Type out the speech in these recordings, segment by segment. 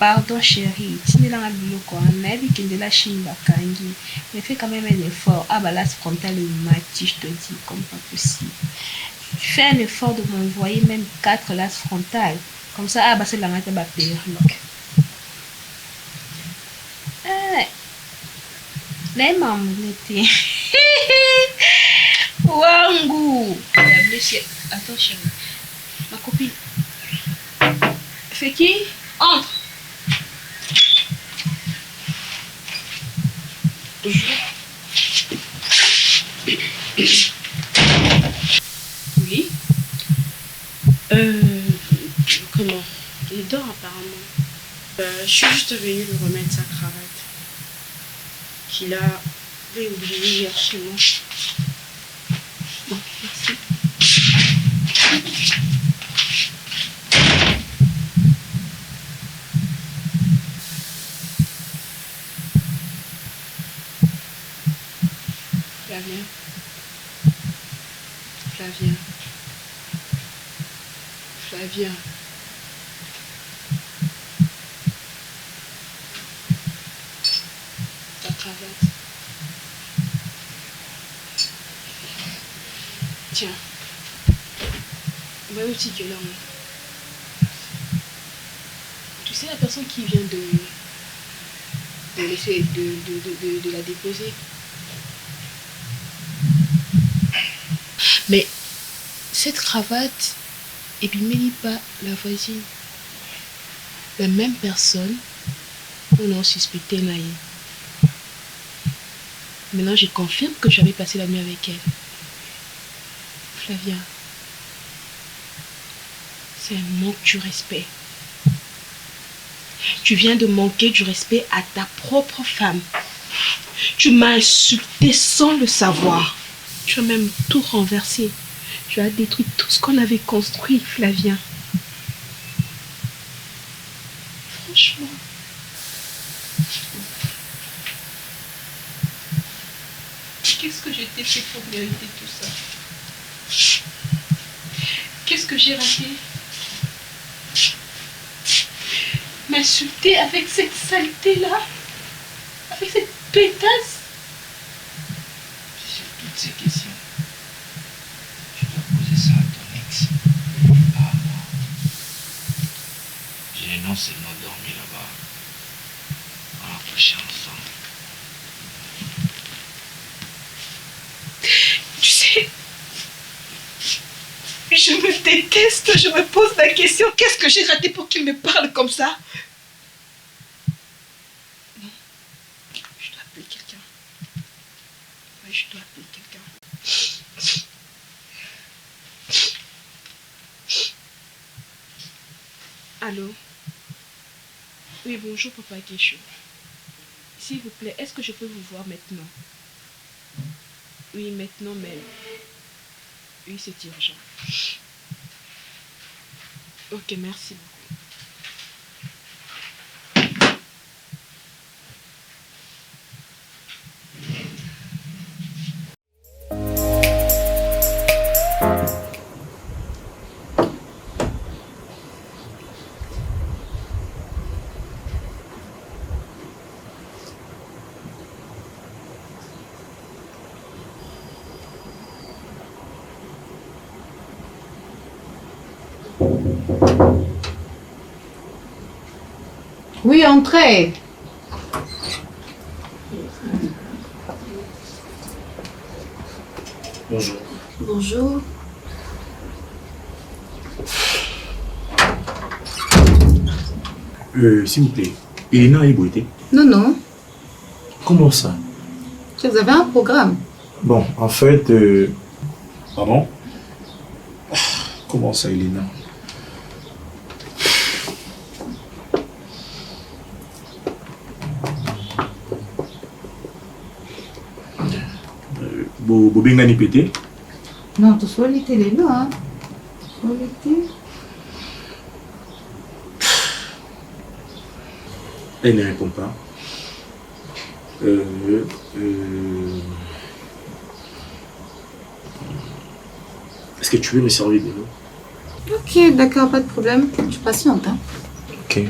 Pardon chérie, tu n'es pas le quoi, mais vu qu'il est là chez Bakangi, mais fais quand même un effort. Ah bah là, c'est frontal et mati, je te dis, comme pas possible. Fais un effort de m'envoyer même 4 lasses frontales. Comme ça, ah bah c'est la matin, bah perruque. Ah, les mamans, l'été. Wangu. La blessure. Attends, chérie. Ma copine. C'est qui? Entre. Oui. Comment? Il dort apparemment. Je suis juste venue lui remettre sa cravate. Qu'il a oublié hier chez moi. Bon, merci. Flavien. Flavien. Flavien. Ta cravate. Tiens. Va aussi que là. Tu sais la personne qui vient de la déposer. Mais cette cravate, et puis Mélie pas la voisine. La même personne, on a suspecté Naïe. Maintenant, je confirme que j'avais passé la nuit avec elle. Flavien, c'est un manque du respect. Tu viens de manquer du respect à ta propre femme. Tu m'as insulté sans le savoir. Tu as même tout renversé. Tu as détruit tout ce qu'on avait construit, Flavien. Franchement. Qu'est-ce que j'ai fait pour mériter tout ça? Qu'est-ce que j'ai raté? M'insulter avec cette saleté-là? Avec cette pétasse? Sur toutes ces questions, tu dois poser ça à ton ex, pas à moi. J'ai non seulement dormi là-bas, on a couché ensemble. Tu sais, je me déteste, je me pose la question, qu'est-ce que j'ai raté pour qu'il me parle comme ça? Non, je dois appeler quelqu'un. Oui, je dois appeler quelqu'un. Allô? Oui, bonjour, Papa Guéchou. S'il vous plaît, est-ce que je peux vous voir maintenant? Oui, maintenant même. Oui, c'est urgent. Ok, merci beaucoup. Oui, entrez. Bonjour. Bonjour. S'il vous plaît, Elena a ébouité. Non, non. Comment ça? Vous avez un programme. Bon, en fait... Pardon? Comment ça, Elena? Bobengani pété? Non, tu sois l'été là, hein. Sois l'été. Elle ne répond pas. Est-ce que tu veux me servir de l'eau? Ok, d'accord, pas de problème. Je patiente, hein. Ok.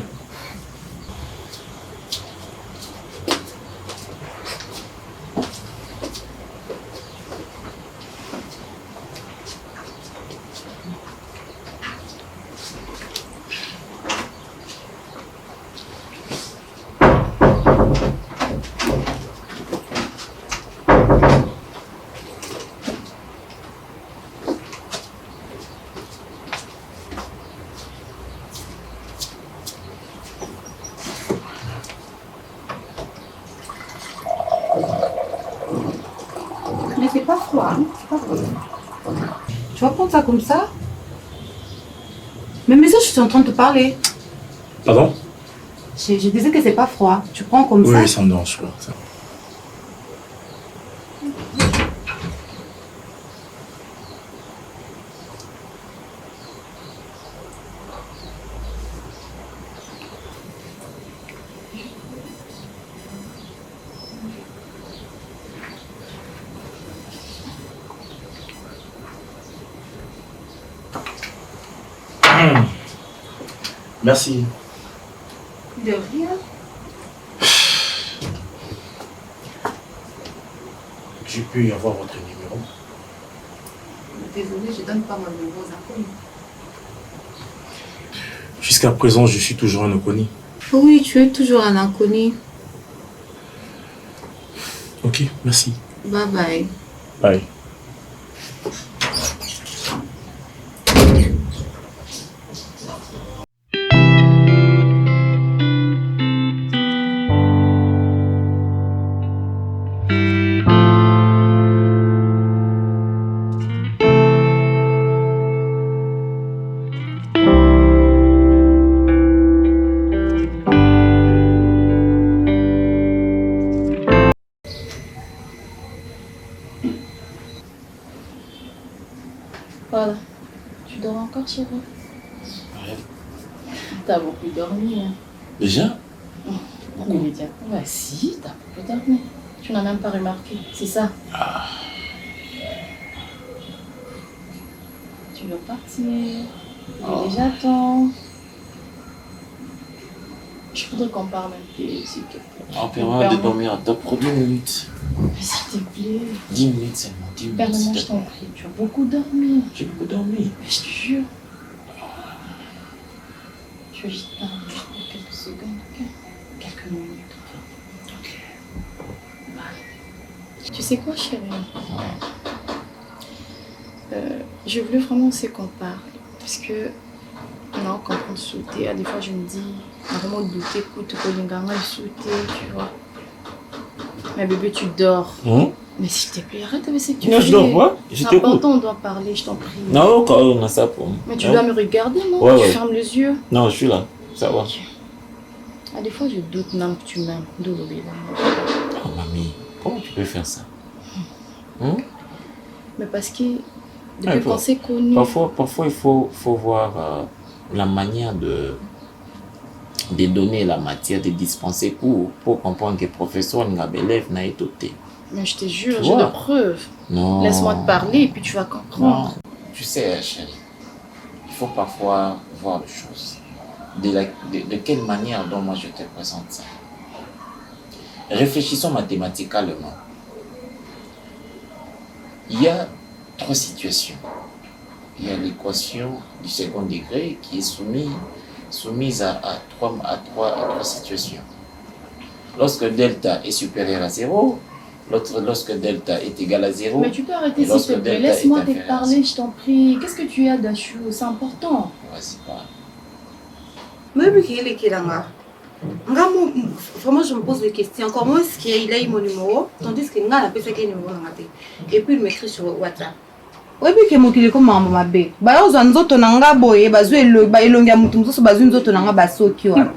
c'est pas froid. Hein? C'est pas froid. Tu vas prendre ça comme ça? Mais ça, je suis en train de te parler. Pardon? Je disais que c'est pas froid. Tu prends comme ça? Oui, ça me dérange pas. Ça. Merci. De rien. J'ai pu avoir votre numéro. Désolée, je donne pas mon numéro aux inconnus. Jusqu'à présent, je suis toujours un inconnu. Oui, tu es toujours un inconnu. Ok, merci. Bye bye. Bye. Voilà. Tu dors encore, chérie? Ouais. T'as beaucoup dormi, hein? Déjà? Immédiatement. Bah si, t'as beaucoup dormi. Tu n'as même pas remarqué, c'est ça. Tu veux partir? Il est déjà temps. Je voudrais qu'on parle un peu, s'il te plaît. Permets-moi de dormir à top pour 10 minutes. Mais s'il te plaît. 10 minutes seulement, 10 minutes. Permets-moi, s'il je te t'en plaît. prie. Tu as beaucoup dormi. J'ai beaucoup dormi. Mais je te jure. Je vais juste parler pour quelques secondes, ok? Quelques minutes, ok? Bye. Tu sais quoi, chérie? Je voulais vraiment aussi qu'on parle. Parce que, non, quand on sautait, des fois je me dis, vraiment douter, écoute, Kolinganga est sauté, tu vois. Mais bébé, tu dors. Mais s'il te plaît, arrête avec ce que tu fais. Non, je dors pas. Je C'est t'écoute. important, on doit parler, je t'en prie. Non, quand on a ça pour moi. Mais tu dois me regarder, non? Ouais, Tu ouais. fermes les yeux. Non, je suis là. Ça va. Des fois, je doute même que tu m'aimes. D'où le bébé. Oh, mamie, comment tu peux faire ça? Mais parce que depuis Ouais, qu'on s'est connus, Parfois, il faut voir la manière de donner la matière, de dispenser pour comprendre que le professeur n'a pas élève n'a été doté. mais je te jure, Tu j'ai vois. des preuves. Non. Laisse-moi te parler et puis tu vas comprendre. Non. Tu sais, chérie, il faut parfois voir les choses. De quelle manière dont moi je te présente ça. Réfléchissons mathématiquement. Il y a 3 situations. Il y a l'équation du second degré qui est soumise à trois situations. Lorsque delta est supérieur à 0, lorsque delta est égal à 0, Mais tu peux arrêter Et s'il lorsque te plaît. delta Laisse-moi est te inférieur à parler, je t'en prie. Qu'est-ce que tu as d'achou? C'est important. vas-y, parle. Mais oui, il est qui là? Vraiment, je me pose des questions. Comment est-ce qu'il a eu mon numéro? Tandis que n'a pas fait numéro dans ma tête. Et puis il m'écrit sur WhatsApp. Oui, puis que mon téléphone m'a mabé. Bah, aux anzoto nanga boye, bazu elongia mutu muso bazu nzoto nanga basoki wa.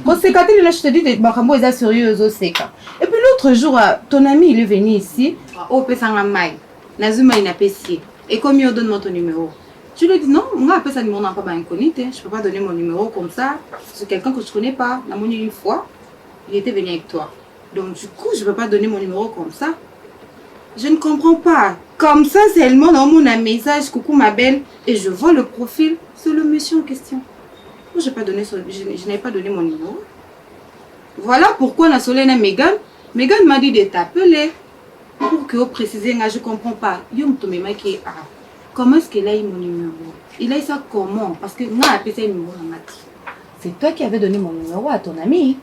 Quand c'est quand je te dis que bakambo est sérieux au seka. Et puis l'autre jour, ton ami il est venu ici, au pesanga mai. Nazuma il n'a pas essayé. Et comme il donne ton numéro. Tu lui dis non, moi après ça numéro n'a pas inconnu, je peux pas donner mon numéro comme ça. C'est quelqu'un que je connais pas. La monnaie une fois, il était venu avec toi. Donc du coup, je peux pas donner mon numéro comme ça. Je ne comprends pas. Comme ça seulement dans mon message, coucou ma belle, et je vois le profil, c'est le monsieur en question. Moi, je n'ai pas donné mon numéro. Voilà pourquoi la Solène et Megan m'a dit de t'appeler pour que vous précisez, je ne comprends pas. Comment est-ce qu'il a eu mon numéro? Il a eu ça comment? Parce que moi, appelé ça numéro dans ma tête. C'est toi qui avais donné mon numéro à ton ami.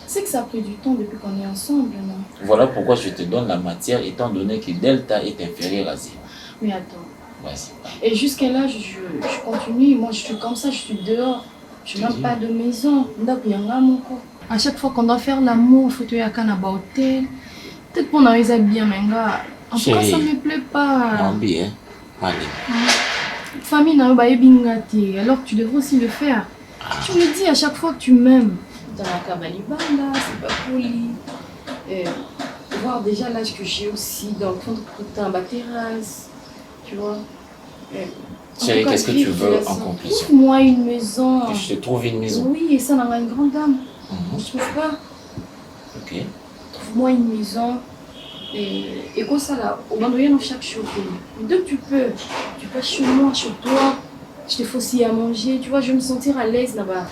C'est que ça a pris du temps depuis qu'on est ensemble, non? Voilà pourquoi je te donne la matière étant donné que delta est inférieur à 0. Mais attends. Vas-y, parle. Et jusqu'à là, je continue. Moi, je suis comme ça, je suis dehors. Je n'ai même pas de maison. À chaque fois qu'on doit faire l'amour, il faut que tu aies un hôtel. Peut-être qu'on a eu bien, mais gars. En tout cas, ça me plaît pas. Non, bien. Allez. Famille n'a pas bingati, alors tu devrais aussi le faire. Tu me dis à chaque fois que tu m'aimes. Dans la cabalibanda, c'est pas poli. Voir déjà l'âge que j'ai aussi, dans le fond de ta terrasse, tu vois. Chérie, qu'est-ce que tu veux en conclusion? Trouve-moi une maison. Je te trouve une maison. Oui, et ça dans une grande dame. Je trouve pas. Ok. Trouve-moi une maison. Et comme ça là, au moment où chaque chose. Dès que tu peux chez moi, chez toi, je te fais aussi à manger, tu vois, je vais me sentir à l'aise là-bas.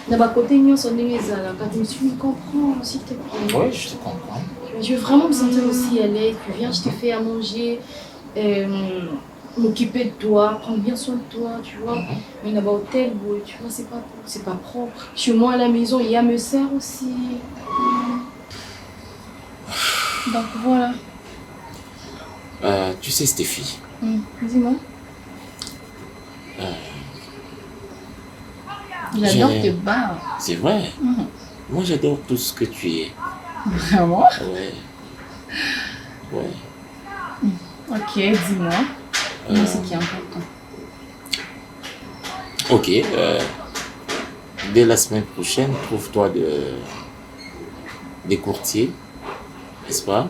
Là-bas, côté mignon, son nez, quand tu me suis, comprends, s'il te plaît. Oui, je te comprends. Je veux vraiment me sentir aussi à l'aise. Tu viens, je te fais à manger, m'occuper de toi, prendre bien soin de toi, tu vois. Mais là-bas, hôtel, tu vois, c'est pas propre. Chez moi, à la maison, il y a me sert aussi. Donc voilà. Tu sais, Stéphie. Dis-moi. J'adore tes bars. C'est vrai. Moi, j'adore tout ce que tu es. Vraiment? Ouais. Ok, dis-moi. C'est ce qui est important. Ok. Dès la semaine prochaine, trouve-toi des courtiers, n'est-ce pas?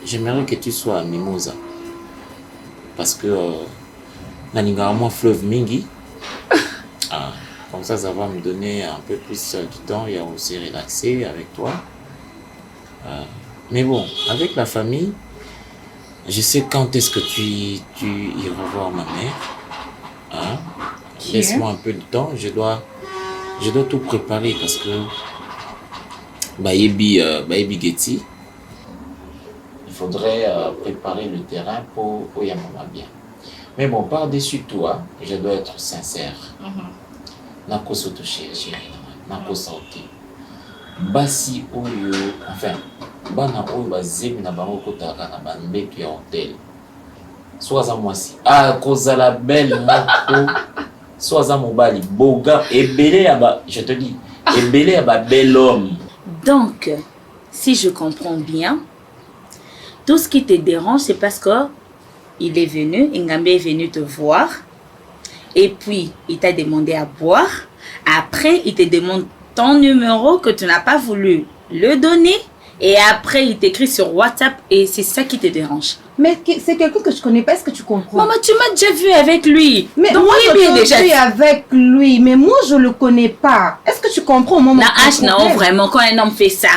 J'aimerais que tu sois à Mimosa. Parce que Naningama fleuve Mingi. Comme ça va me donner un peu plus du temps et aussi relaxer avec toi. Mais bon, avec la famille, je sais quand est-ce que tu iras voir ma mère. Laisse-moi un peu de temps, je dois tout préparer parce que Bayebi Getty, il faudrait préparer le terrain pour Yamama bien. Mais bon, par-dessus toi, je dois être sincère. Nakosoto chéri, nakosaote. Basi oyo, enfin, bana oyo bazemi na bango kotaka na bandeto ya hotel. Soaza mwasi. Kozala belle moko. Soaza mobali. Boga, ebele ya ba, je te dis, ebele ya ba bel homme. Donc, si je comprends bien, tout ce qui te dérange, c'est parce que il est venu, Ngambe est venu te voir, et puis il t'a demandé à boire. Après, il te demande ton numéro que tu n'as pas voulu le donner, et après, il t'écrit sur WhatsApp, et c'est ça qui te dérange. Mais c'est quelqu'un que je connais pas, est-ce que tu comprends? Maman, tu m'as déjà vu avec lui. Mais donc, moi, oui, je déjà suis avec lui, mais moi, je le connais pas. Est-ce que tu comprends au moment où non, vraiment, quand un homme fait ça,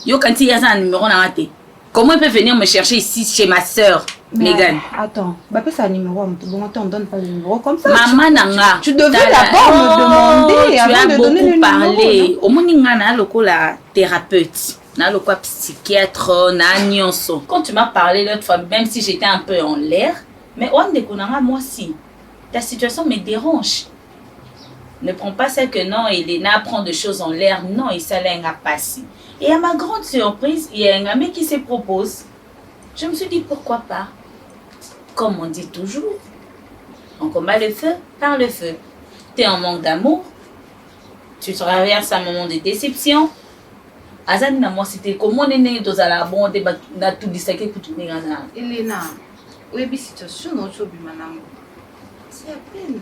yo, quand il y a un numéro dans la tête, comment il peut venir me chercher ici chez ma soeur, Megan? Attends, bah c'est un numéro, on donne pas le numéro comme ça. Maman Nanga, tu devais d'abord me demander avant de donner le numéro. Tu as beaucoup parlé. Au moins, Nanga na la thérapeute, na le psychiatre, na nyonso. Quand tu m'as parlé l'autre fois, même si j'étais un peu en l'air, mais on déconnera moi aussi. Ta situation me dérange. Ne prends pas ça que non, Elena prend des choses en l'air. Non, il s'allait à passer. Et à ma grande surprise, il y a un ami qui se propose. Je me suis dit, pourquoi pas? Comme on dit toujours, on combat le feu par le feu. Tu es en manque d'amour, tu traverses un moment de déception. Azani na moi, c'était comment on est né dans la bonne na tout disaki que tu n'es pas. Elena, oui, situation, non, tu c'est à peine.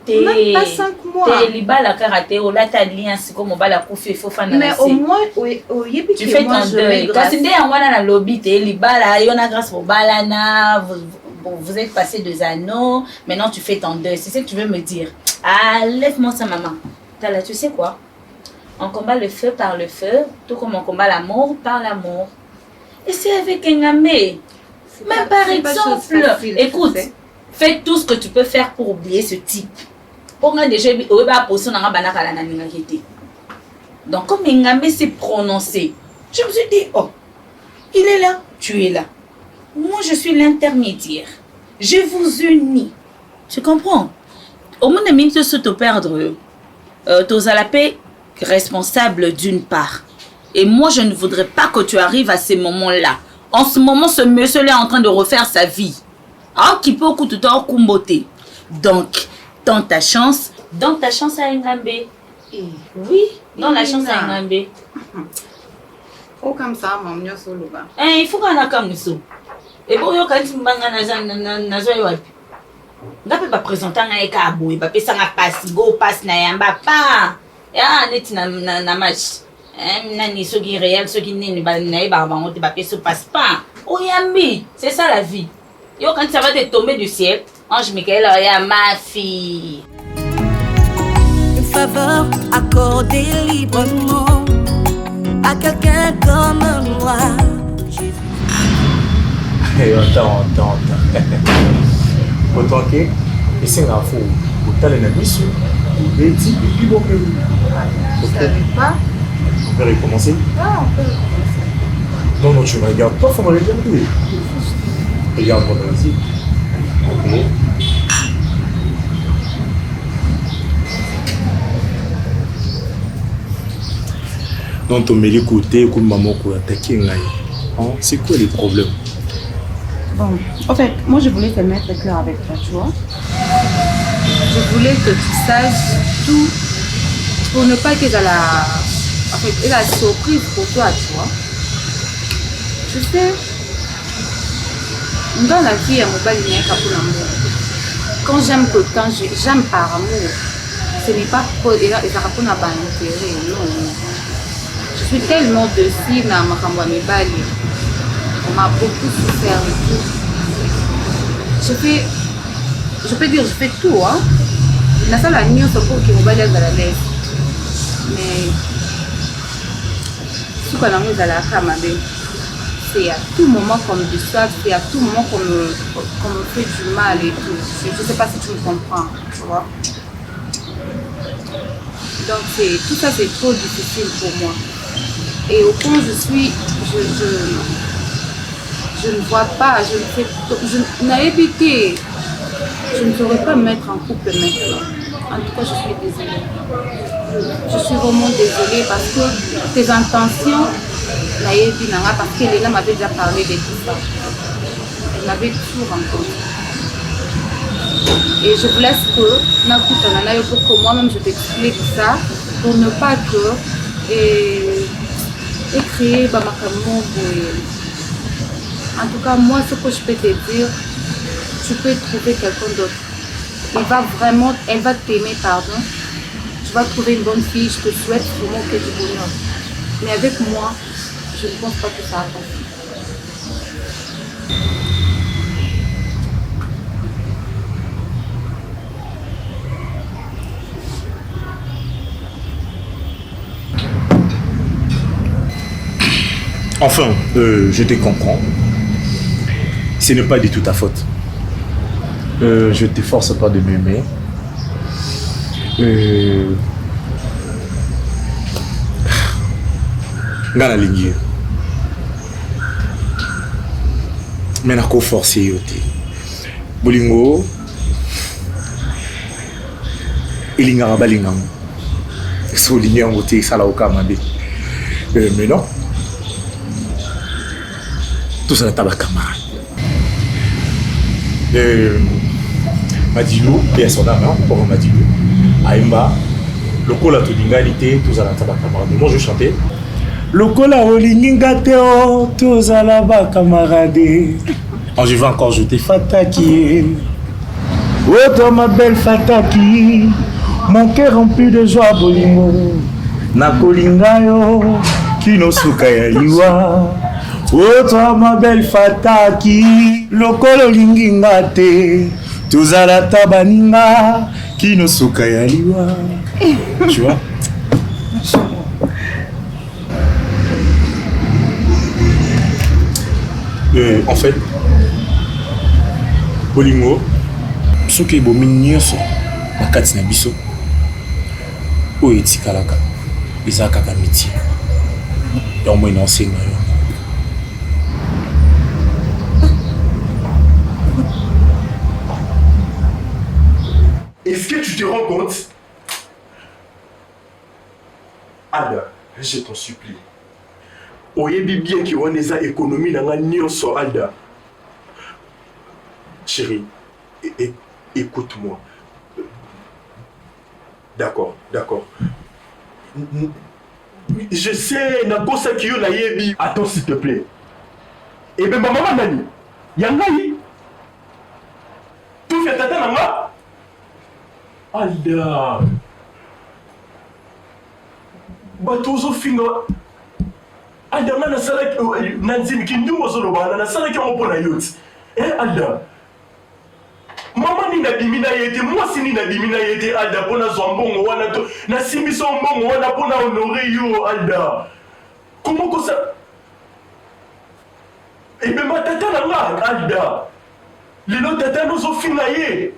Même pas 5 mois. T'es libala karaté, ou là t'as lien, c'est comme on va la couper, faut faire. Mais au moins, tu fais ton deuil. Quand tu es en dans le lobby, t'es libala, y en a grâce pour balana, vous êtes passé 2 anneaux, maintenant tu fais ton deuil. C'est ce que tu veux me dire. Ah, lève-moi ça, maman. Là, tu sais quoi? On combat le feu par le feu, tout comme on combat l'amour par l'amour. Et c'est avec un ami. Mais par exemple, écoute, fais tout ce que tu peux faire pour oublier ce type. Pour moi, déjà, donc, comme Ngambe s'est prononcé, je me suis dit, oh, il est là, tu es là. Moi, je suis l'intermédiaire. Je vous unis. Tu comprends? Au moins, de se te perdre, tu as la paix responsable d'une part. Et moi, je ne voudrais pas que tu arrives à ces moments-là. En ce moment, ce monsieur-là est en train de refaire sa vie. Ah, qui peut tout à kumboté. Donc, dans ta chance à Ngambe. Oui, dans la chance à Ngambe. Oh, comme ça, maman, nous sommes là. Il faut qu'on ait comme ça. Et bon, quand tu m'as dit, ngapi ba présenter nga eka aboy ba pesa nga pass go pass na yamba pa ya net na match na ni soki réel soki nini ba na ba bango te ba pesa passe pas oyambi c'est ça la vie yo quand ça va te tomber du ciel ange Michael ya ma fille une faveur accordée librement à quelqu'un comme moi. Attends. Autant que, et c'est un faux. Autant les mission. Et puis bon, Je ne savais pas. on peut recommencer. Ah, on peut recommencer. Non, tu me regardes pas, faut me regarder. Regarde-moi ici. Ok. Donc, tu mets les côtés, comme maman, pour attaquer. C'est quoi les problèmes? Bon, en fait, moi je voulais te mettre clair avec toi, tu vois. Je voulais que tu saches tout pour ne pas qu'elle ait la surprise pour toi, tu vois. Tu sais, dans la vie, quand j'aime quelqu'un, j'aime par amour. Ce n'est pas pour intérêt, non. Je suis tellement docile dans ma campagne. On m'a beaucoup souffert et tout. Je peux dire, je fais tout, hein. La seule année, c'est pour qu'il me balèze à la laisse. Mais, ce qu'on a mis à la femme, c'est à tout moment qu'on me dissuade, c'est à tout moment qu'on me fait du mal et tout. Je ne sais pas si tu me comprends, tu vois. Donc, tout ça, c'est trop difficile pour moi. Et au fond, je ne vois pas, je n'avais évité. Je ne saurais pas me mettre en couple maintenant. En tout cas, je suis désolée. Je suis vraiment désolée parce que tes intentions, parce qu'Elena m'avait déjà parlé de tout ça. Elle m'avait tout rencontré. Et je vous laisse pour que moi-même je t'explique ça, pour ne pas que créer Bamakamon. En tout cas, moi, ce que je peux te dire, tu peux trouver quelqu'un d'autre. Elle va t'aimer, pardon. Tu vas trouver une bonne fille, je te souhaite vraiment que du bonheur. Mais avec moi, je ne pense pas que ça va passer. Enfin, je te comprends. Ce n'est pas du tout ta faute. Je ne te force pas de m'aimer. Nga na lingi. Mais na ko forcer yo te. Bolingo. Ilinga balinga. So lingi yango te sala okamande. Mais non. Tout ça est à la camarade. Madilou, et à son âme, pour Madilou, Aïmba, le col à Tudinganité, tout ça est à la camarade. Moi je chantais. Le col à Olingate, tout ça là bas camarade. Je vais encore jeter Fataki. Oh toi ma belle Fataki, mon cœur rempli de joie bolingo. Nakolingayo, kinosuka ya liwa. Oh toi ma belle Fataki, lokolo linginga te, tozala tabaninga, kinosuka ya liwa. Tu vois? En fait, bolingo, soki bomi nyonso na kati na biso, oyo etikalaka, eza kaka miti. Ya omoi na osenga yo. Est-ce que tu te rends compte? Alda, je t'en supplie. Oyebi bien qui on est à économie dans la nyonso Alda. Chérie, écoute-moi. D'accord. Je sais, nakosa kiyo na yebi. Attends s'il te plaît. Eh ben ma maman nani? Yangai. Tout fait tata nanga. Alda. Batozo finga. Alda na sala nanzimi kindu ozolo bana na sala ki mpo na yoti. Alda. Maman ni na dimina yete, moi si ni na dimina yete Alda pona zombongo wana to na simbiso mbongo wana pona honorer yo Alda. Comment que ça? Eh ben ma tata na nga Alda. Lelo tata no zo finga ye.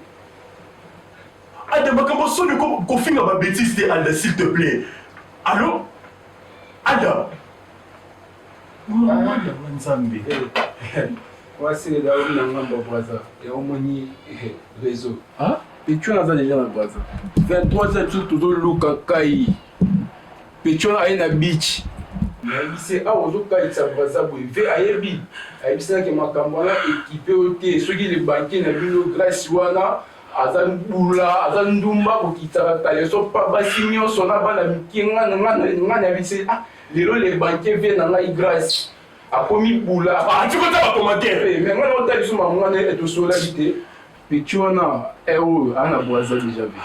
Alda makambo soni ko finga ba bêtise te Alda s'il te plaît. Allô? Alda. Maman ya nzambe. Voici les dames dans le Brazza et on manie réseau. Et tu as déjà dans le Brazza. 23 ans, tout le look Kai. Et tu as une beach. Mais c'est à Ozoka, ça Brazza, vous avez Ayebi. Ayebi, c'est que ma camarade équipé au thé. Ceux qui les banquiers n'ont vu grâce Wana, Azan Boula, Azan Dumba, ou qui t'arrêtent. Ils sont pas bassignés, sont là-bas, la Mikinga, les banquiers viennent dans la grâce. A commis Boula. Tu peux pas commenter. Mais moi, je suis en train de solidité. Puis tu en as un à Boisa déjà vu.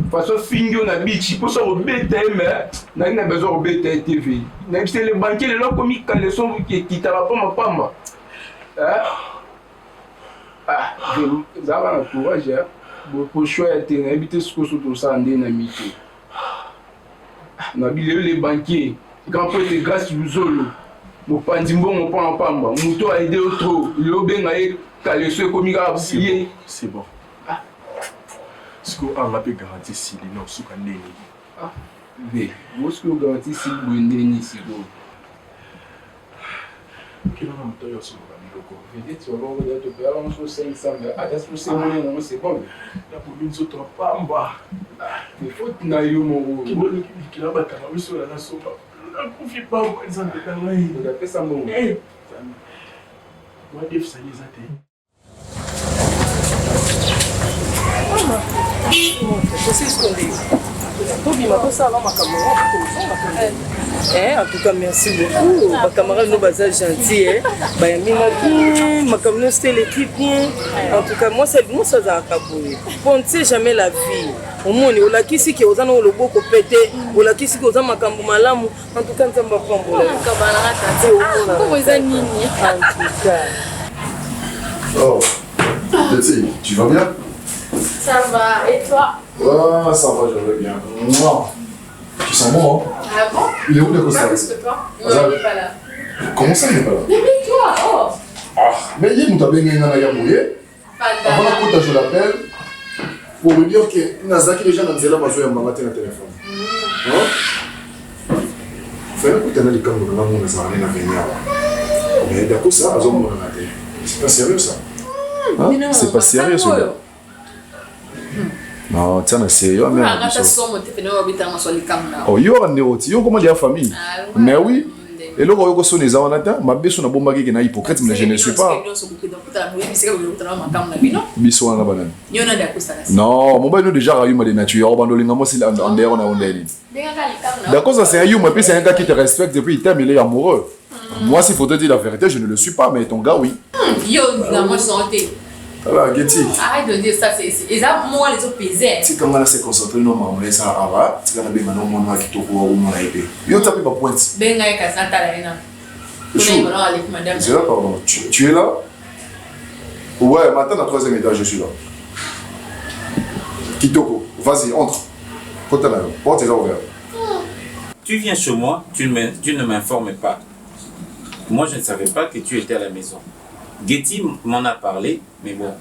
Façon fingo na beach, pour ça au BTM, n'a pas besoin au BTM TV. C'est les banquiers, les gens commis quand ils sont qui t'a pas ma pamba. Vous avez un courage, pour choisir habiter ce que tout ça en dynamique. Les banquiers, quand on est grâce au zolo. Mon pandimbo, mon pan en pamba, mon a aidé au trop, l'obénaï, t'as le seul commis à oublier. C'est bon. Est-ce qu'on a pu garantir si les noms sont candés? Mais, où est-ce que vous garantissez si vous êtes né ici? Quel est le nom de son ami? Peut-être que vous allez te faire un peu 500, mais à ce que c'est bon, c'est bon. La poubelle se trompe pas en bas. Mais faut que tu n'ailles au mot. Qui n'a pas de sur la nation. Ne confie pas aux gens de ta main. Vous avez fait ça, bon. Moi, Dave, ça les a été. En tout cas, merci beaucoup. Ma camarade nous basa gentil. Ma camarade c'était l'équipe bien. En tout cas, moi ça a acaboué. On ne sait jamais la vie. Au monde, on a qui si qui osant le beau pété, on a qui si qui osant ma cambo malamu. En tout cas, on va prendre. Oh, Betty, tu vas bien? Ça va, et toi? Ah, ça va, je vais bien. Mouah. Tu sens bon, hein? Ah bon? Il est où le costa? Plus que toi? Non, il n'est pas là. Comment ça, il n'est pas là? Mais toi, oh! Ah, mais il y a un yamouye. Avant la côte, je l'appelle pour lui dire que Nazaki déjà dans le besoin de m'envoyer un téléphone. Fais un coup de téléphone pour que nous nous amène à venir. Mais d'accord, ça, c'est pas sérieux ça. C'est pas sérieux ce gars. Non, tiens, c'est sérieux. Oh, il y aura un néoti. Il y a comment dire famille. Mais oui. Et là, on a les avantages. Ma belle, on a bombardé qui est hypocrite, mais je ne suis pas. Bisous à la banane. Non, mon bail déjà eu mal de nature. On a les gamins c'est en l'air on a d'accord, ça c'est un humain, puis c'est un gars qui te respecte depuis il t'aime, il est amoureux. Moi, s'il faut te dire la vérité, je ne le suis pas, mais ton gars, oui. Yo, moi, je suis voilà, Getty. Arrête de dire ça, c'est moi les autres pesés. Si comme on s'est concentré, nous on laisse ça avant. Si on a besoin de moi qui te voit ou mon épée. Yo tapé ma pointe. Ben ngai ka santa la ina. C'est là, pardon. Tu es là? Ouais, maintenant à 3e étage, je suis là. Kitoko, vas-y, entre. Porte là, porte est là ouverte. Tu viens chez moi, tu ne m'informes pas. Moi, je ne savais pas que tu étais à la maison. Getty m'en a parlé, mais bon,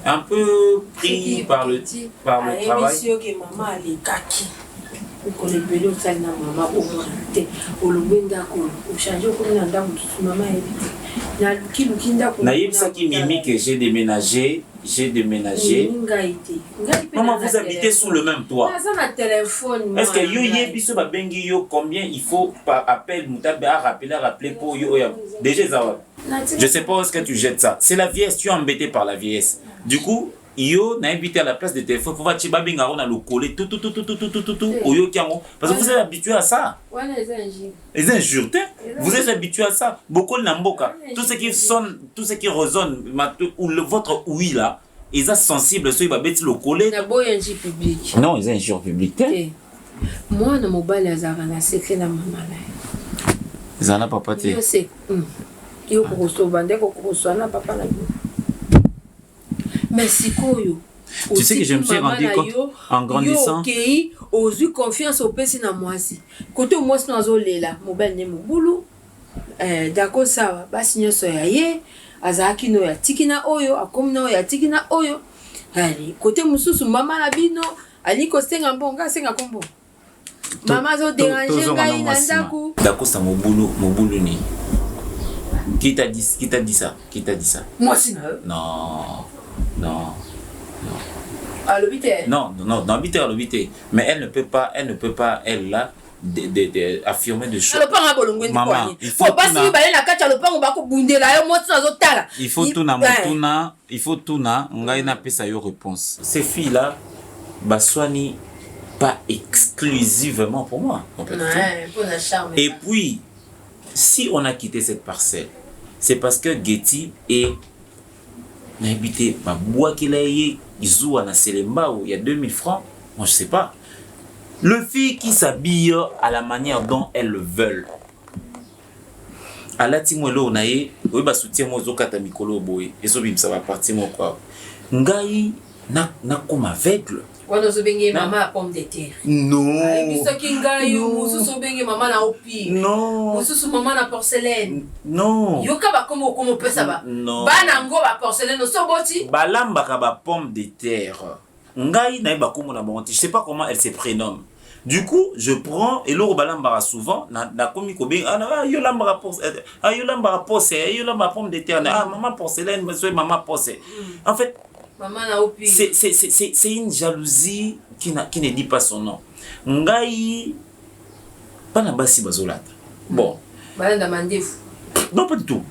un peu pris par le travail. Naïb Saki Mimi que j'ai déménagé. Maman, vous habitez sous le même toit. Est-ce que yo biso ba bengi yo combien il faut par appel mutabe à rappeler pour yo déjà ça. Je sais pas où est-ce que tu jettes ça. C'est la vieillesse, tu es embêté par la vieillesse. Du coup, yo na invité à la place de téléphone faut va chiba benga on a le coller tout oyo kiango parce que vous êtes habitué à ça. Les injures. Vous êtes habitué à ça. Beaucoup n'amboka. Tout ce qui sonne, tout ce qui résonne ou votre oui là, ils sont sensibles sur va mettre le coller. Non, ils injures publiques. Moi na mobile azara na secret na mama là. Zana papa te. Yo c'est yo ko so bande ko so na papa na yo. Mais sikoyo. Tu sais que je me suis rendu compte en grandissant. Yo aux eu confiance au pesi na mwasi. Côté mwasi na zo lela, mobile ne mobulu. D'accord ça, ba sinyo so ya ye, azaki no ya tikina oyo, akomna ya tikina oyo. Ali, côté mususu mama na bino, ali ko senga mbonga senga kombo. Mama zo déranger ngai na ndaku. D'accord ça mobulu ni. Qui t'a dit ça? Moi si na. Non. À l'hôpital. Non, à l'hôpital. Mais elle ne peut pas, elle là, affirmer des choses. Maman, il faut tout na, ngaina pesa yo réponse. Ces filles là, baswani pas exclusivement pour moi. Et puis, si on a quitté cette parcelle, c'est parce que Getty est habité ma bois qu'il a eu. Ils ont un Selemba où il y a 2000 francs. Moi, je sais pas. Le fille qui s'habille à la manière dont elles le veulent. À la timolo nae, oui bah soutien moi zokata mikolo boy. Et so bim ça va partir moi quoi. Ngai na comme aveugle. Wano so benge mama pomme de terre. Non. Ai biso kingai musu so benge mama na opi. Non. Musu so mama na porcelaine. Non. Yoka ba como pesa ba. Non. Bana ngo ba porcelaine so boti. Balamba ka ba pomme de terre. Ngai na ba komo na bonti. Je sais pas comment elle se prénomme. Du coup, je prends et l'eau balamba souvent na komi ko ben yo lamba porcelaine. Yo lamba porcelaine, yo lamba pomme de terre. Maman porcelaine, monsieur maman porcelaine. En fait, c'est une jalousie qui ne dit pas son nom. Ngai pas na basi bazolata. Bon. Bala na mandefu. Non pas du tout.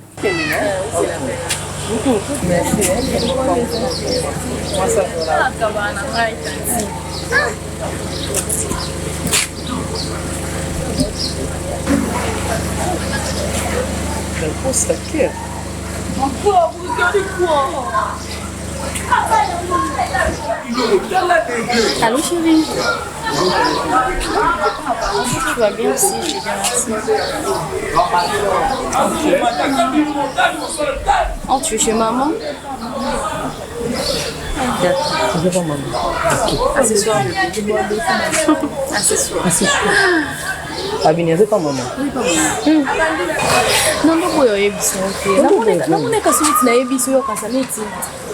Encore, vous regardez quoi? Allô chérie. Tu vas bien aussi, je vais bien merci. Oh, tu es chez maman? Je vais maman. Ah, ce soir. Ah, ce soir. Abineze kwa mama. Nango boyo yebiso okay. Namoneka suite na yebiso yo kasameti.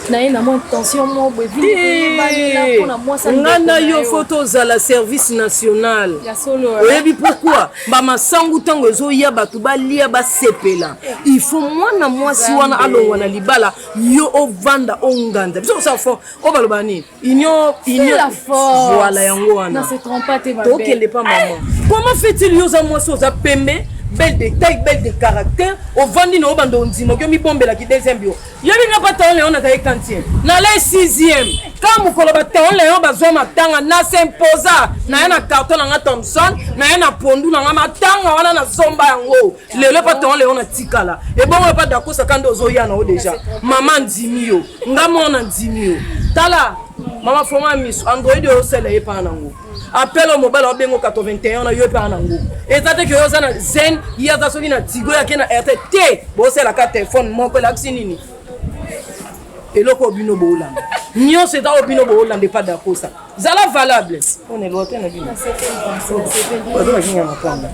Na ye na mo intention mo boy vile balela pona moi ça. Ngana yo photo za la service national. Ya solo. Oyebi pourquoi? Ba masangu tango ezo ya batu balia ba sepela. Il faut moi na moi si wana alongwa na libala yo ovanda onganda. Biso ça fond o balobani. Union la force. Voilà yango wana. Non c'est trompé ma belle. Donc elle est pas maman. Comment fait-il yoza moi soza pembe? Belle de taille, belle de caractère. Au vandi no bando ndimo yo mi bombe la ki deuxième bio. Yo bi nga pata on le on a taille quantième. Na la 6e. Quand mu koloba ta on le on bazwa matanga na s'imposa. Na na carton na Thompson, na pondu na matanga wana na somba yango. Le pata on le on a tikala. Et bon on pas d'accord ça quand ozo ya na o déjà. Maman ndimi yo. Ngamo na ndimi yo. Tala Maman Foma Miss Android yo sele e pa nango. Appel au mobile au bengo 81 na yo pa nango. Ezate que yo za na Zen ya za soki na Tigo ya kena RTT bo sele ka téléphone mon pe l'axi nini. Eloko bino bo Hollande. Nyo c'est dans bino bo Hollande pas d'accord ça. Zala valable. On est loté na bino. Odo na kinya makamba.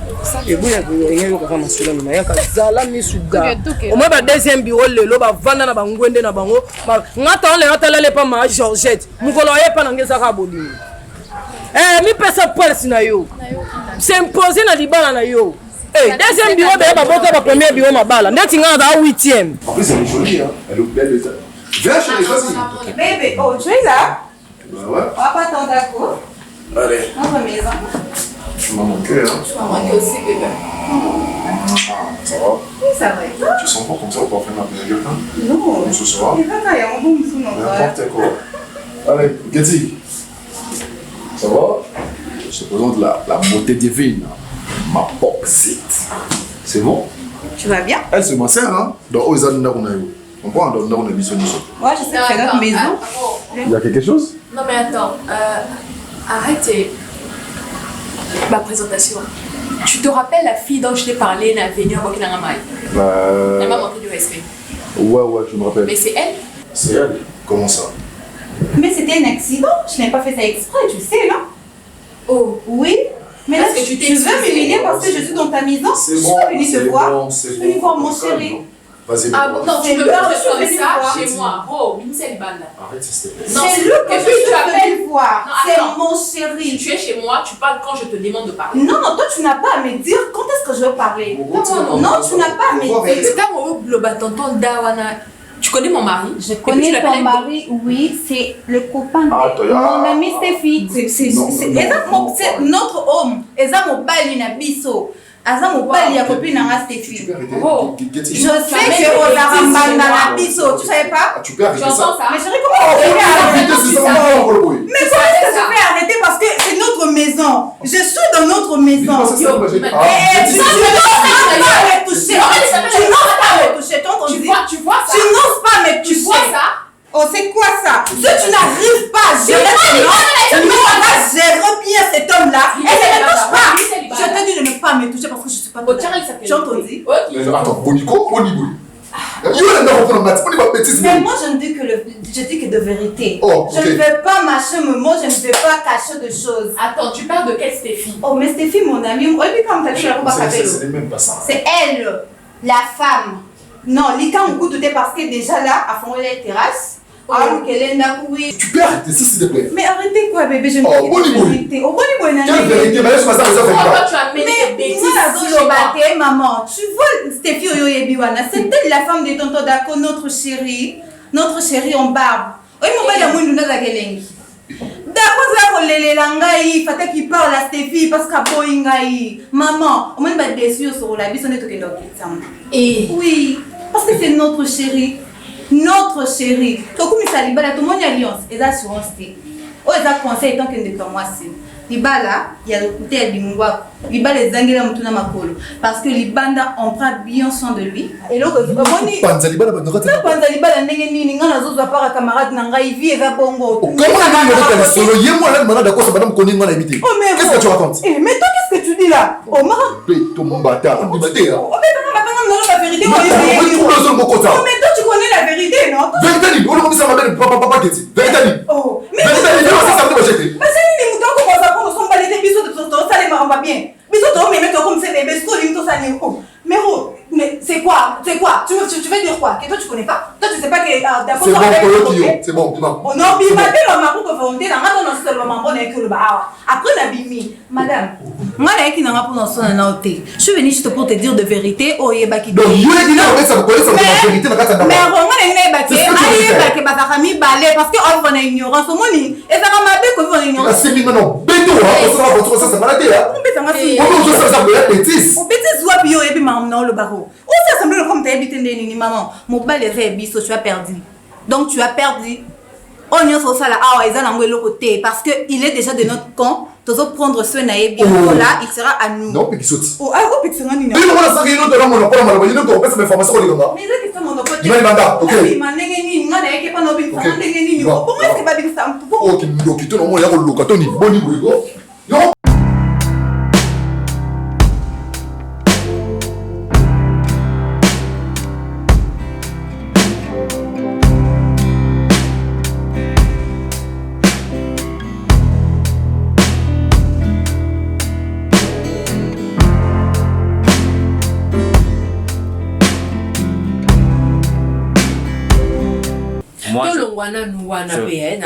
Ebuya yo ko kama sula na yaka zala misuga. O ma ba deuxième bureau lelo ba vanda na bangwende na bango. Ngata on le atalale pa ma Georgette. Mukolo ye pa ngeza ka bodini. Mi pesa police na yo. C'est imposé na libala na yo. Deuxième bureau ba bota ba premier bureau mabala. Ndeti nga da 8e. En plus elle est jolie hein. Elle est belle. Viens chérie, vas-y. Bébé, oh tu es là? Bah ouais. On va pas attendre à quoi? Allez. Notre maison. Tu m'as manqué hein. Tu m'as manqué aussi bébé. Ça va? Oui ça va. Tu sens pas comme ça ou pas faire ma première gueule? Non. Ce soir? Il va pas y avoir un bon bisou non. N'importe quoi. Allez, Getty. Ça va? Je te présente la beauté divine. Ma popsite. C'est bon? Tu vas bien? Elle, c'est ma sœur, hein? Dans Oizan, on a eu. On prend dans une émission. Ouais, je sais que c'est notre maison. Il y a quelque chose? Non, mais attends. Arrête ma présentation. Tu te rappelles la fille dont je t'ai parlé, elle est venue à Burkina Faso? Elle m'a montré du respect. Ouais, je me rappelle. Mais c'est elle? C'est elle? Comment ça? Mais c'était un accident. Je n'ai pas fait ça exprès, tu sais, non? Oh. Oui. Mais là, parce que tu veux m'humilier parce que je suis dans ta maison? C'est bon. Je suis venue te voir. Je suis venue voir mon chéri. Vas-y. Ah bon, non, tu peux pas faire ça chez moi. Oh, Arrête, s'il te plaît. C'est lui que je suis venue voir. C'est mon chéri. Tu es chez moi, tu parles quand je te demande de parler. Non, toi, tu n'as pas à me dire quand est-ce que je veux parler. Non, tu n'as pas à me dire. C'est pas mon global, tonton Dawana. Tu connais mon mari? Je connais ton mari, oui, c'est le copain de mon ami Stéphie. C'est notre homme. Et ça, mon bali na biso. Aza mon bali ya copine na Stéphie. Je sais que Ozarambanda na biso, tu savais pas? Tu peux arrêter ça. Mais chérie, comment tu peux arrêter ça? Mais comment est-ce que je vais arrêter parce que c'est notre maison. Je suis dans notre maison. Tu n'oses pas me toucher. Tu n'oses pas me toucher. Tu vois ça? Tu n'oses pas me toucher. Tu vois ça? Oh, c'est quoi ça? Si tu n'arrives pas à gérer tu n'auras gérer bien cet homme-là. Et ne me touche pas. Je te dis de ne pas me toucher parce que je ne suis pas ton ami. Tu entends? Attends, Boniko. Mais moi, je dis que de vérité. Oh, je ne vais pas mâcher mes mots, je ne vais pas cacher de choses. Attends, tu parles de quelle Stéphie? Oh, mais Stéphie, mon amie, c'est elle, la femme. Non, Lika Moukou, parce que déjà là, à fond, elle est terrasse. Tu peux arrêter ça, s'il te plaît. Mais arrêtez quoi, bébé? Je ne peux pas arrêter. Oh, quelle vérité? Mais laisse-moi ça, tu as amené des bêtises. Maman, tu vois Stéphie Oyoyebiwana, c'était la femme de tonton Dako, notre chérie en barbe. Oui, mon père, il y a moins de Nazagelengi. Dako, ça, il fallait qu'il parle à Stéphie parce qu'à Boingaï. Maman, on m'a dit déçu sur la vie, on est tout et oui, parce que c'est notre chérie. Notre chérie. Tout le monde a alliance. Et assurance. Oh, et conseil tant que de moi c'est. Libala, il y a le côté de Mungwa. Libala les angela mutuna makolo. Parce que Libanda on prend bien soin de lui. Et là, Panza Libala, Panza Libala nengeni ngana zozo para camarade nanga ivi et va bongo. Comment tu veux solo yemo là malade quoi ça madame connaît ngana imiter. Qu'est-ce que tu racontes? Mais toi qu'est-ce que tu dis là? Oh ma. Ton mon bâtard, on dit là. Oh mais non la vérité. Mais toi tu connais la vérité non? Vérité, on dit ça madame papa qui dit. Vérité. Oh. Mais vérité, ça me va jeter. Mais c'est une mouton qu'on va on s'en balait des bisous de ton ça les marrons pas bien. Bisous de mais comme c'est des bisous limite ça n'est pas. Mais c'est quoi? Tu veux dire quoi? Que toi tu connais pas? Toi tu sais pas que d'accord. C'est bon. Oh non, puis madame on m'a pour volonté dans ma dans seulement maman on est que le bas. Après la bimi, madame. Moi là qui n'a pas pour dans son anoté. Je suis venue juste pour te dire de vérité. Oh yeba qui. Donc yo dit non, ça vous connaissez la vérité dans ta. Mais on est baki. Aïe ba ta famille balé parce que on est ignorance au moni. Et ça m'a bé que on ignorance. C'est non. Béto ça va votre ça malade là. On peut ça ça bêtise. On bêtise soit bio et puis maman le barreau. Où ça semble comme tu habites ni maman. Mon bal est rébisso, tu as perdu. Donc tu as perdu. On y a ça là, ah ils ont le côté parce que il est déjà de notre camp. Tu dois prendre soin naïe bien là, il sera à nous. Non, puis qui saute. Oh, ah, oh, puis c'est un nina. Mais on a ça qui nous donne mon rapport mal, il nous donne pas mes informations les gars. Mais c'est que ça mon rapport. Il m'a demandé. OK. Il m'a négé ngana yake pas no bi ça négé ni. Pourquoi est-ce que pas bi ça? OK, donc tu non ya ko lokato ni boni go. Yo.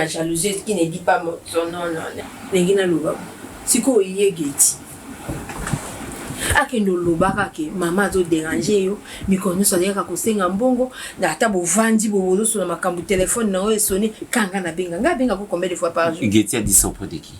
na jalousie qui ne dit pas son nom nengina loba siko iye geti akendo lobaka ke mama zo déranger yo mikono so deka ko senga mbongo na ata bovandi bobozo sur makambu téléphone na o sonné kanga na benga ko combien de fois par jour Geti a dit ça auprès de qui?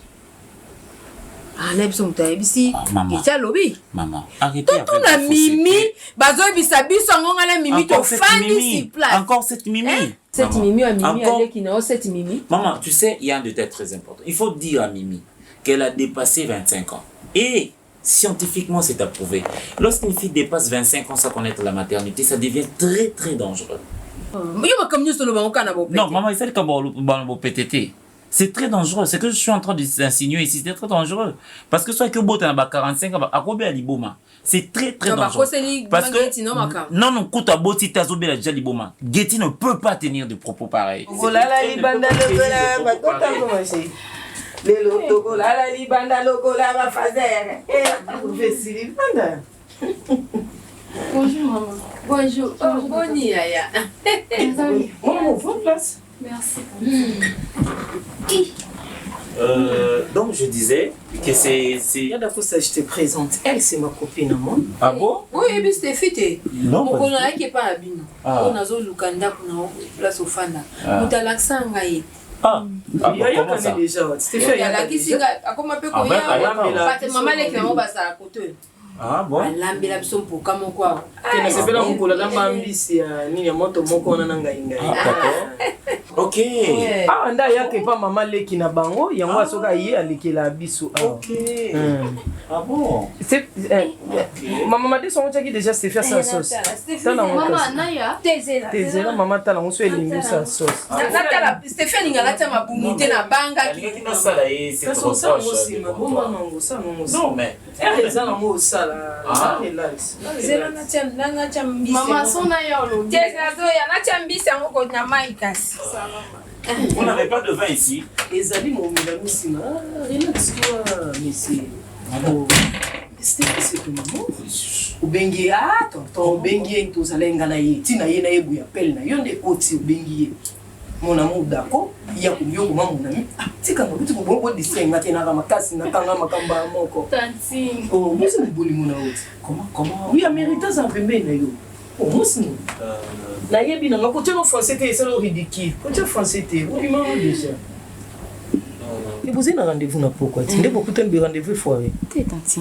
Ah, na biso muta ebisi. Ita lobi. Maman, arrêtez Tonton na Mimi, bazo ebisa biso ngonga na Mimi to fandi sur place. Encore cette Mimi. Cette Mimi à Mimi avec qui n'a cette Mimi. Maman, tu sais, il y a un détail très important. Il faut dire à Mimi qu'elle a dépassé 25 ans. Et scientifiquement, c'est approuvé. Lorsqu'une fille dépasse 25 ans sans connaître la maternité, ça devient très très dangereux. Non, maman, il fait le PTT. C'est très dangereux. C'est que je suis en train d'insinuer ici. C'est très dangereux. Parce que soit que vous avez 45 ans, à combien à Liboma? C'est très très dangereux. Parce que non, non, quand tu as beau si tu as oublié déjà Liboma, Getty ne peut pas tenir de propos pareils. Oh là là, Libanda, le logo là, la Libanda, logo là, ma fazer. Vous faites si Libanda. Bonjour maman. Bonjour. Oh, Bonnie Yaya. Maman, votre place. Merci. Donc je disais que c'est... D'accord, ça je te présente. Elle, c'est ma copine, moi. Ah bon? Oui, mais c'était fité. Non, pas du tout. Qui est pas à Bino. On a zo lukanda kuna place au fanda. Muta l'accent ngaye. Ah, comment ça? Déjà. C'était fait. Il y a la qui singa akoma pe ko ya. Maman les clément basa à côté. Ah bon? Alambela biso mpoka moko awa. Tena sepela mokolo lamba mbisi ya nini ya moto moko na nanga inga. OK. Ah nda yake pa mama leki na bango yango asoka ye alekela biso. OK. Ah bon? C'est maman m'a dit son qui déjà c'est faire sa sauce. Maman naya tezela. Tezela maman tala on soit elingo sa sauce. Natala Stéphane ngala ta mabumite na banga ki. Qui na sala et c'est trop ça. Non mais elle est dans mo sala. Maman sona ya olo. Tezela zo ya na chambisa ngoko na maikasi. On n'avait pas de vin ici. Ezali mon milamissima. Relax toi monsieur. C'est que maman. Ubengi tonton ubengi ntozala na ye tina ye na yebu ya pelle na yonde oti ubengi mon amour dako ya kumyo ko mamu na mi tika ngobuti ko bongo disenga tena ka makasi na kanga makamba moko tanti oh musi mbuli mona oti comment oui amérita ça pembe na yo oh musi na yebi na ngako teno français te c'est ridicule quand tu français te oui maman déjà. Et vous avez un rendez-vous na pourquoi? Tu n'as beaucoup de rendez-vous foiré. T'es tanti.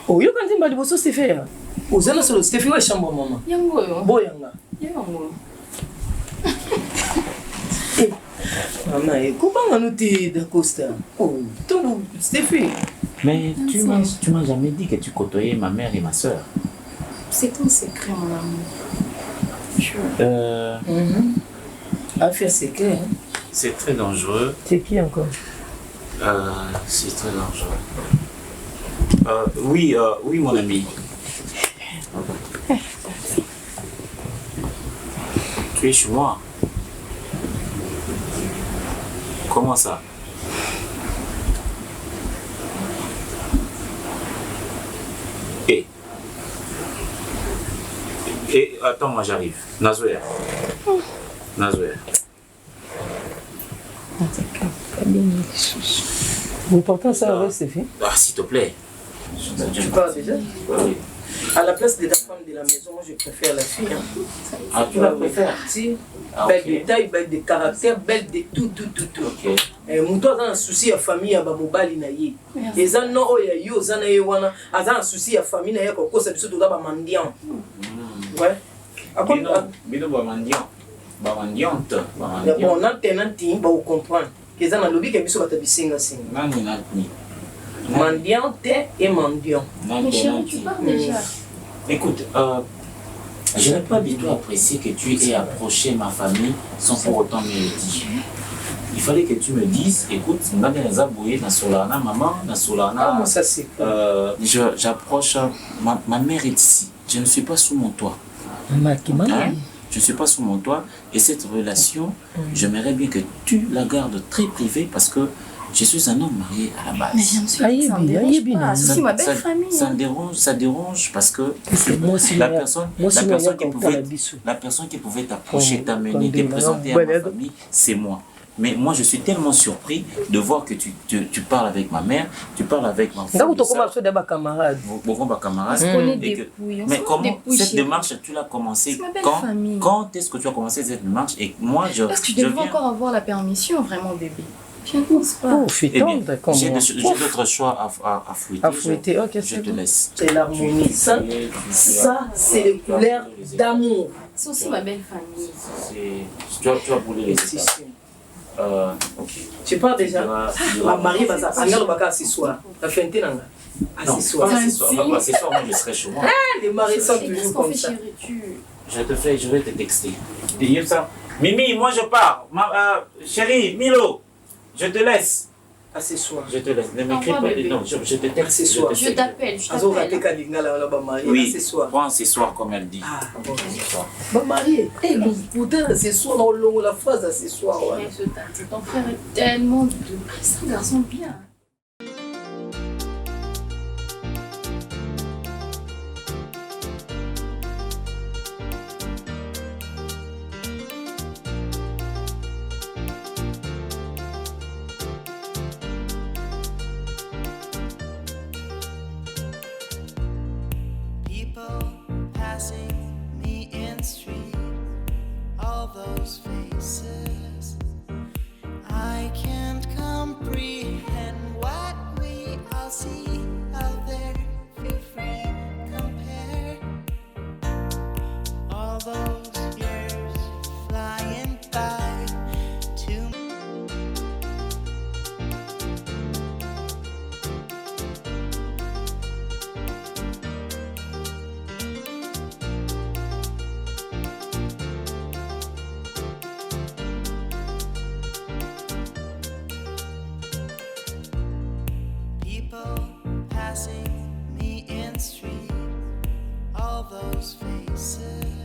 Oh, yo quand tu m'as dit vous c'est faire. Vous allez sur le Stéphie ouais chambre maman. Yango yo. Boyanga. Yango. Maman, comment nous t'es d'Acosta? Oh, ton Stéphie. Mais tu m'as jamais dit que tu côtoyais ma mère et ma soeur. C'est ton secret mon amour. Affaire secret. C'est très dangereux. C'est qui encore? C'est très dangereux. Oui, mon ami. Tu es chez moi. Comment ça? Et attends, moi j'arrive. Nazouer. Vous portez ça avec Stéphie? Ah, s'il te plaît. Tu parles déjà? Oui. À la place de la femme de la maison, moi je préfère la fille. Ah, tu la préfères? Si. Belle de taille, belle de caractère, belle de tout. Ok. Mon toit a un souci à famille à Bamobali na ye. Les ans non ya yo zana ye wana, a un souci à famille na ye ko ça biso to da ba mandian. Ouais. Bino ba mandian. Ba mandiante. Bon, on a tenanti ba comprendre. Que ça na lobi ke biso bata bisenga singa. Nani nani. Mendiante et mendiant. Mais chérie, tu pars déjà. Écoute, je n'ai pas du tout apprécié que tu aies approché ma famille sans pour autant me le dire. Il fallait que tu me dises, écoute, maman, comment ça c'est j'approche, ma mère est ici. Je ne suis pas sous mon toit. Hein? Je ne suis pas sous mon toit et cette relation, j'aimerais bien que tu la gardes très privée parce que je suis un homme marié à la base. Mais bien sûr, ça me dérange pas. C'est ma belle famille. Ça dérange parce que la personne qui pouvait t'approcher, t'amener, te présenter à ma famille, c'est moi. Mais moi, je suis tellement surpris de voir que tu parles avec ma mère, tu parles avec ma femme. Mais comment cette démarche, tu l'as commencé quand est-ce que tu as commencé cette démarche? Et moi, Parce que je devrais encore avoir la permission, vraiment, bébé. Je ne pense pas. Oh, fais tendre comme j'ai moi. d'autres choix à fouetter. À fouetter, ok, Je c'est te bon. laisse. C'est l'harmonie. Ça, c'est les couleurs d'amour. C'est aussi ma belle famille. Tu vas brûler les étapes. Ok. Tu pars déjà. Ma mariée va s'asseoir. On va s'asseoir. La fin de l'année. Non, pas accessoire, moi je serai chez moi. Les maris sont toujours comme ça. Je vais te texter. Dis ça. Mimi, moi je pars. Chérie, Milo, je te laisse. Accessoire. Je te laisse. Ne m'écris pas. Non, je te texte. Accessoire. Je t'appelle. Oui, prends accessoire comme elle dit. Ah, bon. Ma mariée, le putain d'accessoire dans le long la phrase d'accessoire. Ton frère est tellement doux. C'est un garçon bien. Passing me in street, all those faces.